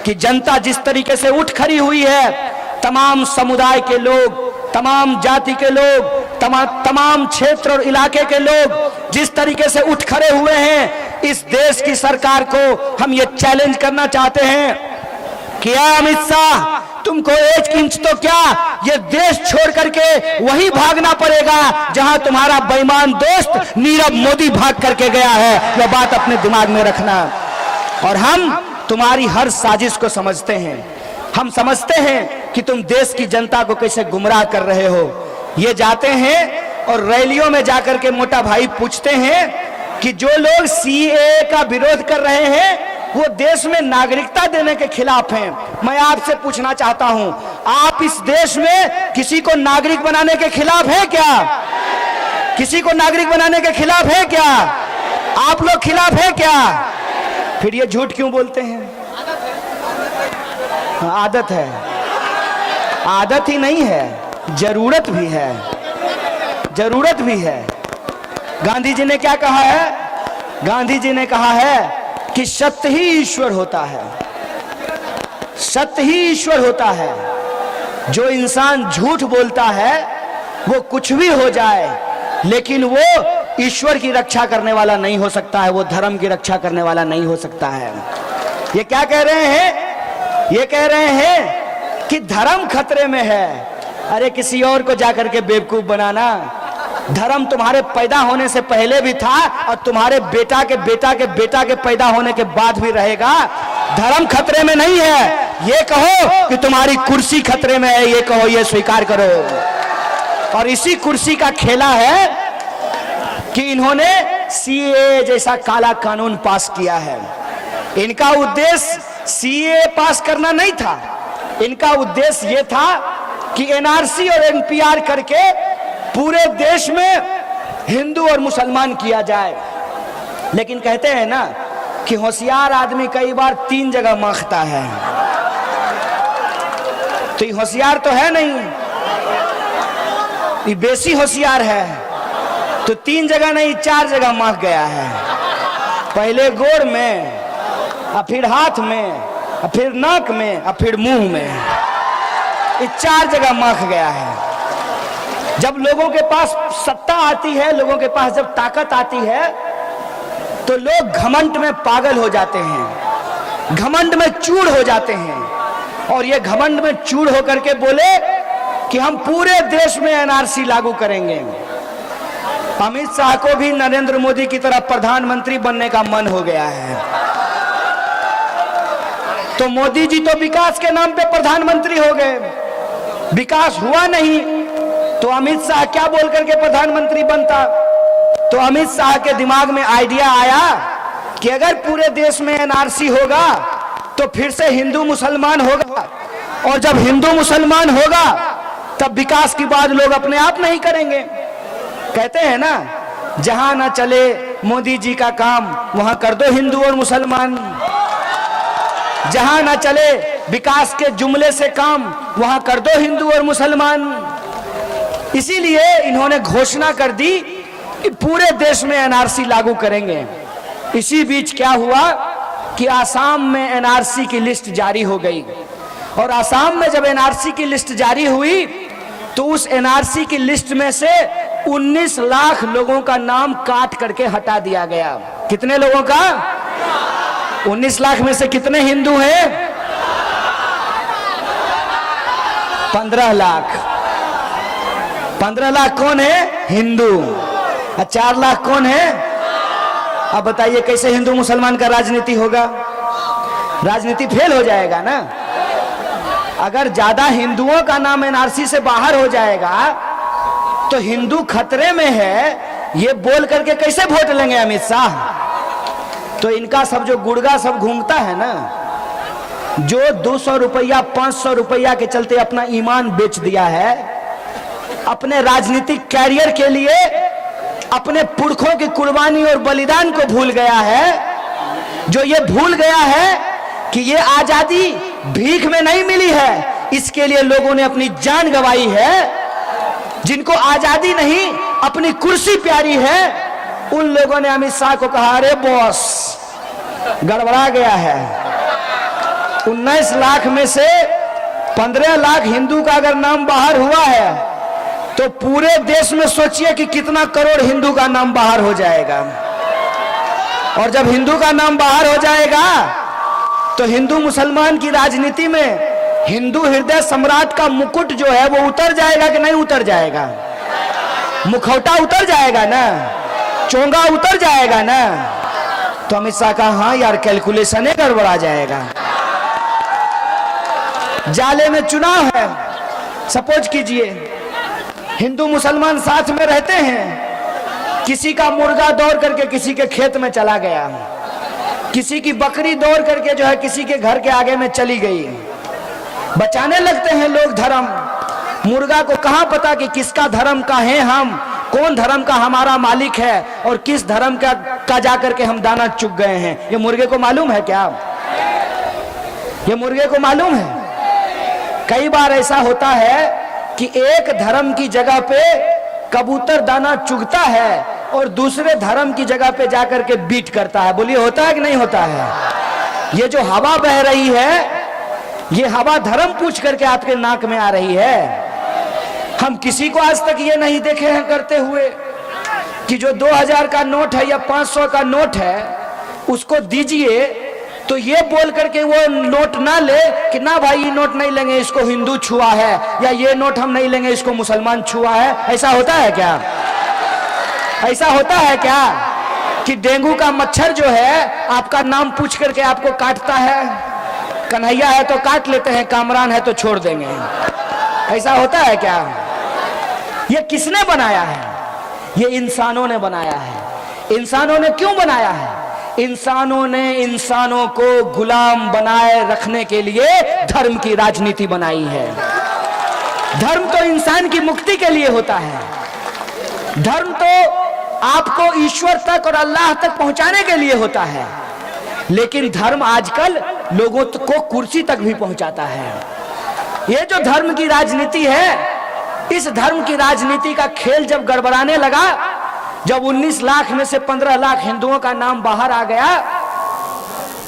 कि जनता जिस तरीके से उठ खड़ी हुई है, तमाम समुदाय के लोग, तमाम जाति के लोग, तमाम क्षेत्र और इलाके के लोग जिस तरीके से उठ खड़े हुए हैं, इस देश की सरकार को हम ये चैलेंज करना चाहते हैं कि अमित शाह, तुमको एक इंच तो क्या ये देश छोड़ करके वहीं भागना पड़ेगा जहां तुम्हारा बेईमान दोस्त नीरव मोदी भाग करके गया है। यह बात अपने दिमाग में रखना। और हम तुम्हारी हर साजिश को समझते हैं। हम समझते हैं कि तुम देश की जनता को कैसे गुमराह कर रहे हो। ये जाते हैं और रैलियों में जाकर के मोटा भाई पूछते हैं कि जो लोग सीएए का विरोध कर रहे हैं वो देश में नागरिकता देने के खिलाफ हैं। मैं आपसे पूछना चाहता हूं, आप इस देश में किसी को नागरिक बनाने के खिलाफ है क्या? किसी को नागरिक बनाने के खिलाफ है क्या? आप लोग खिलाफ है क्या? फिर ये झूठ क्यों बोलते हैं? आदत है। आदत ही नहीं है, जरूरत भी है। जरूरत भी है। गांधी जी ने क्या कहा है? गांधी जी ने कहा है कि सत्य ही ईश्वर होता है। सत्य ही ईश्वर होता है। जो इंसान झूठ बोलता है वो कुछ भी हो जाए, लेकिन वो ईश्वर की रक्षा करने वाला नहीं हो सकता है, वो धर्म की रक्षा करने वाला नहीं हो सकता है। ये क्या कह रहे हैं? ये कह रहे हैं कि धर्म खतरे में है। अरे किसी और को जाकर के बेवकूफ बनाना। धर्म तुम्हारे पैदा होने से पहले भी था और तुम्हारे बेटा के बेटा के बेटा के पैदा होने के बाद भी रहेगा। धर्म खतरे में नहीं है। ये कहो कि तुम्हारी कुर्सी खतरे में है, ये कहो, ये स्वीकार करो। और इसी कुर्सी का खेला है कि इन्होंने सीएए जैसा काला कानून पास किया है। इनका उद्देश्य सीएए पास करना नहीं था। इनका उद्देश्य ये था कि एनआरसी और एनपीआर करके पूरे देश में हिंदू और मुसलमान किया जाए। लेकिन कहते हैं ना कि होशियार आदमी कई बार 3 जगह मांगता है। तो ये होशियार तो है नहीं, ये बेसी होशियार है। तो 3 जगह नहीं 4 जगह मांग गया है। पहले गोड़ में, और फिर हाथ में, और फिर नाक में, और फिर मुंह में। ये 4 जगह मांग गया है। जब लोगों के पास सत्ता आती है, लोगों के पास जब ताकत आती है, तो लोग घमंड में पागल हो जाते हैं, घमंड में चूर हो जाते हैं। और ये घमंड में चूर होकर के बोले कि हम पूरे देश में एनआरसी लागू करेंगे। अमित शाह को भी नरेंद्र मोदी की तरह प्रधानमंत्री बनने का मन हो गया है। तो मोदी जी तो विकास के नाम पे प्रधानमंत्री हो गए, विकास हुआ नहीं, तो अमित शाह क्या बोल करके प्रधानमंत्री बनता? तो अमित शाह के दिमाग में आइडिया आया कि अगर पूरे देश में एनआरसी होगा तो फिर से हिंदू मुसलमान होगा, और जब हिंदू मुसलमान होगा तब विकास की बात लोग अपने आप नहीं करेंगे। कहते हैं ना, जहां ना चले मोदी जी का काम वहां कर दो हिंदू और मुसलमान। जहां ना चले विकास के जुमले से काम वहां कर दो हिंदू और मुसलमान। इसीलिए इन्होंने घोषणा कर दी कि पूरे देश में एनआरसी लागू करेंगे। इसी बीच क्या हुआ कि आसाम में एनआरसी की लिस्ट जारी हो गई। और आसाम में जब एनआरसी की लिस्ट जारी हुई तो उस एनआरसी की लिस्ट में से 19 लाख लोगों का नाम काट करके हटा दिया गया। कितने लोगों का? 19 लाख में से कितने हिंदू हैं? 15 लाख। 15 लाख कौन है? हिंदू। और 4 लाख कौन है? अब बताइए कैसे हिंदू मुसलमान का राजनीति होगा? राजनीति फेल हो जाएगा ना। अगर ज्यादा हिंदुओं का नाम एनआरसी से बाहर हो जाएगा तो हिंदू खतरे में है, ये बोल करके कैसे वोट लेंगे अमित शाह? तो इनका सब जो गुड़गा सब घूमता है ना, जो 200 रुपया 500 रुपया के चलते अपना ईमान बेच दिया है, अपने राजनीतिक कैरियर के लिए अपने पुरखों की कुर्बानी और बलिदान को भूल गया है। जो ये भूल गया है कि ये आजादी भीख में नहीं मिली है, इसके लिए लोगों ने अपनी जान गंवाई है। जिनको आजादी नहीं अपनी कुर्सी प्यारी है, उन लोगों ने अमित शाह को कहा, अरे बॉस गड़बड़ा गया है, 19 लाख में से 15 लाख हिंदू का अगर नाम बाहर हुआ है तो पूरे देश में सोचिए कि कितना करोड़ हिंदू का नाम बाहर हो जाएगा। और जब हिंदू का नाम बाहर हो जाएगा तो हिंदू मुसलमान की राजनीति में हिंदू हृदय सम्राट का मुकुट जो है वो उतर जाएगा कि नहीं उतर जाएगा? मुखौटा उतर जाएगा ना, चोंगा उतर जाएगा ना। तो अमित शाह कहा हाँ यार कैलकुलेशन है, गड़बड़ा जाएगा। जाले में चुनाव है, सपोज कीजिए हिंदू मुसलमान साथ में रहते हैं, किसी का मुर्गा दौड़ करके किसी के खेत में चला गया, किसी की बकरी दौड़ करके जो है किसी के घर के आगे में चली गई, बचाने लगते हैं लोग धर्म। मुर्गा को कहां पता कि किसका धर्म का है, हम कौन धर्म का हमारा मालिक है और किस धर्म का जाकर के हम दाना चुग गए हैं। ये मुर्गे को मालूम है क्या? ये मुर्गे को मालूम है? कई बार ऐसा होता है कि एक धर्म की जगह पे कबूतर दाना चुगता है और दूसरे धर्म की जगह पे जाकर के बीट करता है। बोलिए होता है कि नहीं होता है? ये जो हवा बह रही है, ये हवा धर्म पूछ करके आपके नाक में आ रही है। हम किसी को आज तक ये नहीं देखे हैं करते हुए कि जो 2000 का नोट है या 500 का नोट है उसको दीजिए तो ये बोल करके वो नोट ना ले कि ना भाई ये नोट नहीं लेंगे, इसको हिंदू छुआ है, या ये नोट हम नहीं लेंगे, इसको मुसलमान छुआ है। ऐसा होता है क्या? ऐसा होता है क्या कि डेंगू का मच्छर जो है आपका नाम पूछ करके आपको काटता है? कन्हैया है तो काट लेते हैं, कामरान है तो छोड़ देंगे। ऐसा होता है क्या? ये किसने बनाया है? ये इंसानों ने बनाया है। इंसानों ने क्यों बनाया है? इंसानों ने इंसानों को गुलाम बनाए रखने के लिए धर्म की राजनीति बनाई है। धर्म तो इंसान की मुक्ति के लिए होता है। धर्म तो आपको ईश्वर तक और अल्लाह तक पहुंचाने के लिए होता है। लेकिन धर्म आजकल लोगों को कुर्सी तक भी पहुंचाता है। ये जो धर्म की राजनीति है, इस धर्म की राजनीति का खेल जब गड़बड़ाने लगा, जब 19 लाख में से 15 लाख हिंदुओं का नाम बाहर आ गया,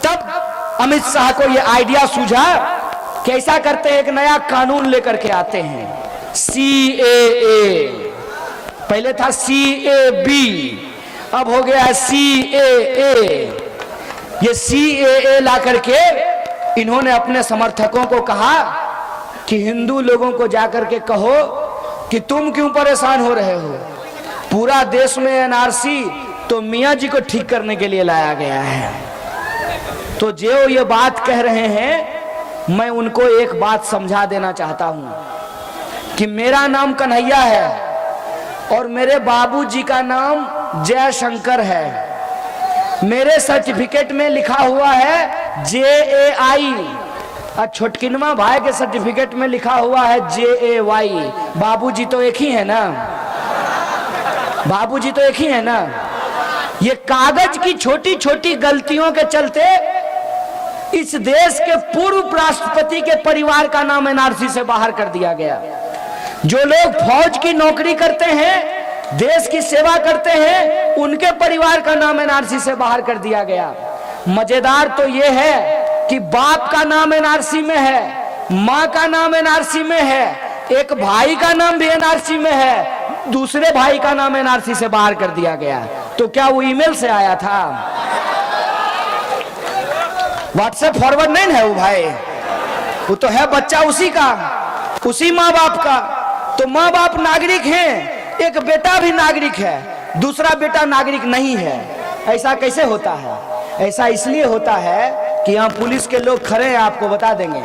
तब अमित शाह को यह आइडिया सूझा कि ऐसा करते हैं, एक नया कानून लेकर के आते हैं, CAA। पहले था CAB, अब हो गया है CAA। ये CAA ला करके इन्होंने अपने समर्थकों को कहा कि हिंदू लोगों को जाकर के कहो कि तुम क्यों परेशान हो रहे हो, पूरा देश में NRC तो मियां जी को ठीक करने के लिए लाया गया है। तो जो ये बात कह रहे हैं, मैं उनको एक बात समझा देना चाहता हूं कि मेरा नाम कन्हैया है और मेरे बाबूजी का नाम जयशंकर है। मेरे सर्टिफिकेट में लिखा हुआ है JAI और छोटकिनमा भाई के सर्टिफिकेट में लिखा हुआ है JAY। बाबूजी तो एक ही है ना? बाबूजी तो एक ही है ना? ये कागज की छोटी छोटी गलतियों के चलते इस देश के पूर्व राष्ट्रपति के परिवार का नाम NRC से बाहर कर दिया गया। जो लोग फौज की नौकरी करते हैं, देश की सेवा करते हैं, उनके परिवार का नाम NRC से बाहर कर दिया गया। मजेदार तो यह है कि बाप का नाम NRC में है, माँ का नाम NRC में है, एक भाई का नाम भी NRC में है, दूसरे भाई का नाम NRC से बाहर कर दिया गया। तो क्या वो ईमेल से आया था? व्हाट्सएप फॉरवर्ड नहीं है वो भाई, वो तो है बच्चा उसी का, उसी माँ बाप का। तो माँ बाप नागरिक हैं, एक बेटा भी नागरिक है, दूसरा बेटा नागरिक नहीं है। ऐसा कैसे होता है? ऐसा इसलिए होता है कि यहाँ पुलिस के लोग खड़े हैं, आपको बता देंगे।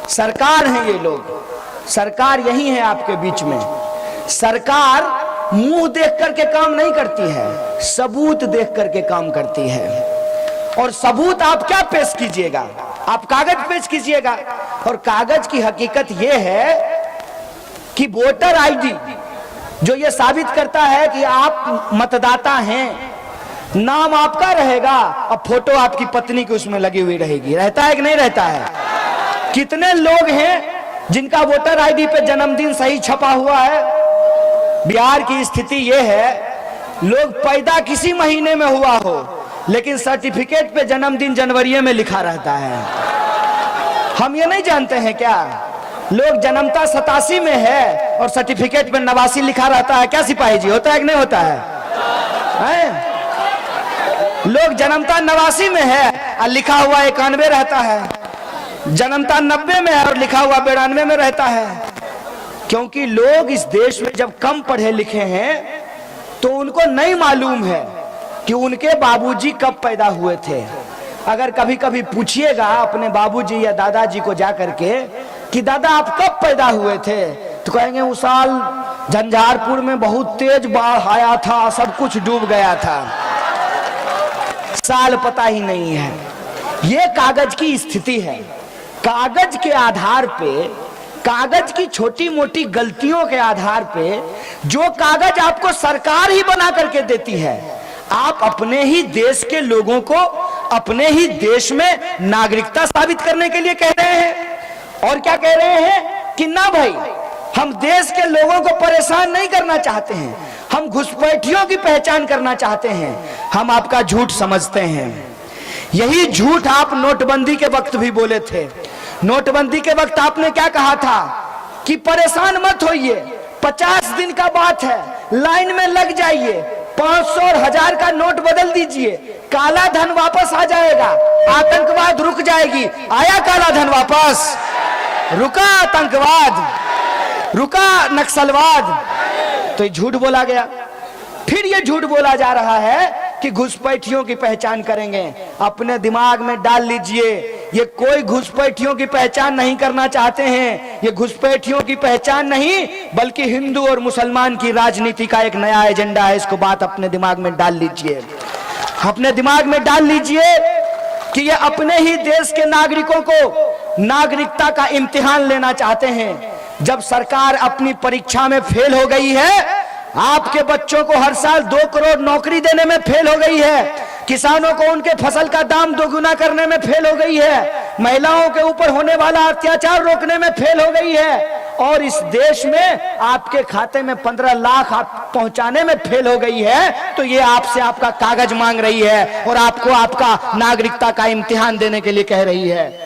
सरकार है ये लोग, सरकार यही है आपके बीच में। सरकार मुंह देख करके काम नहीं करती है, सबूत देख करके काम करती है। और सबूत आप क्या पेश कीजिएगा? आप कागज पेश कीजिएगा। और कागज की हकीकत यह है कि वोटर आईडी जो ये साबित करता है कि आप मतदाता हैं, नाम आपका रहेगा और फोटो आपकी पत्नी की उसमें लगी हुई रहेगी। रहता है कि नहीं रहता है? कितने लोग हैं जिनका वोटर आईडी पे जन्मदिन सही छपा हुआ है? बिहार की स्थिति यह है, लोग पैदा किसी महीने में हुआ हो लेकिन सर्टिफिकेट पे जन्मदिन जनवरी में लिखा रहता है। हम ये नहीं जानते हैं क्या, लोग जन्मता 87 में है और सर्टिफिकेट में 89 लिखा रहता है। क्या सिपाही जी, होता है कि नहीं होता है? लोग जन्मता 89 में है और लिखा हुआ 91 रहता है, जन्मता 90 में है और लिखा हुआ 92 में रहता है। क्योंकि लोग इस देश में जब कम पढ़े लिखे हैं तो उनको नहीं मालूम है कि उनके बाबूजी कब पैदा हुए थे। अगर कभी कभी पूछिएगा अपने बाबूजी या दादाजी को जाकर के कि दादा आप कब पैदा हुए थे, तो कहेंगे उस साल झंझारपुर में बहुत तेज बाढ़ आया था, सब कुछ डूब गया था। साल पता ही नहीं है। ये कागज की स्थिति है। कागज के आधार पे, कागज की छोटी मोटी गलतियों के आधार पे जो कागज आपको सरकार ही बना करके देती है, आप अपने ही देश के लोगों को अपने ही देश में नागरिकता साबित करने के लिए कह रहे हैं। और क्या कह रहे हैं कि ना भाई, हम देश के लोगों को परेशान नहीं करना चाहते हैं, हम घुसपैठियों की पहचान करना चाहते हैं। हम आपका झूठ समझते हैं। यही झूठ आप नोटबंदी के वक्त भी बोले थे। नोटबंदी के वक्त आपने क्या कहा था कि परेशान मत होइए, 50 दिन का बात है, लाइन में लग जाइए, 500 और 1000 का नोट बदल दीजिए, काला धन वापस आ जाएगा, आतंकवाद रुक जाएगी। आया काला धन वापस? रुका आतंकवाद, रुका नक्सलवाद। तो ये झूठ बोला गया। फिर ये झूठ बोला जा रहा है कि घुसपैठियों की पहचान करेंगे। अपने दिमाग में डाल लीजिए, ये कोई घुसपैठियों की पहचान नहीं करना चाहते हैं। ये घुसपैठियों की पहचान नहीं, बल्कि हिंदू और मुसलमान की राजनीति का एक नया एजेंडा है। इसको बात अपने दिमाग में डाल लीजिए, अपने दिमाग में डाल लीजिए कि ये अपने ही देश के नागरिकों को नागरिकता का इम्तिहान लेना चाहते हैं। जब सरकार अपनी परीक्षा में फेल हो गई है, आपके बच्चों को हर साल 2 करोड़ नौकरी देने में फेल हो गई है, किसानों को उनके फसल का दाम दोगुना करने में फेल हो गई है, महिलाओं के ऊपर होने वाला अत्याचार रोकने में फेल हो गई है, और इस देश में आपके खाते में 15 लाख आप पहुंचाने में फेल हो गई है, तो ये आपसे आपका कागज मांग रही है और आपको आपका नागरिकता का इम्तिहान देने के लिए कह रही है।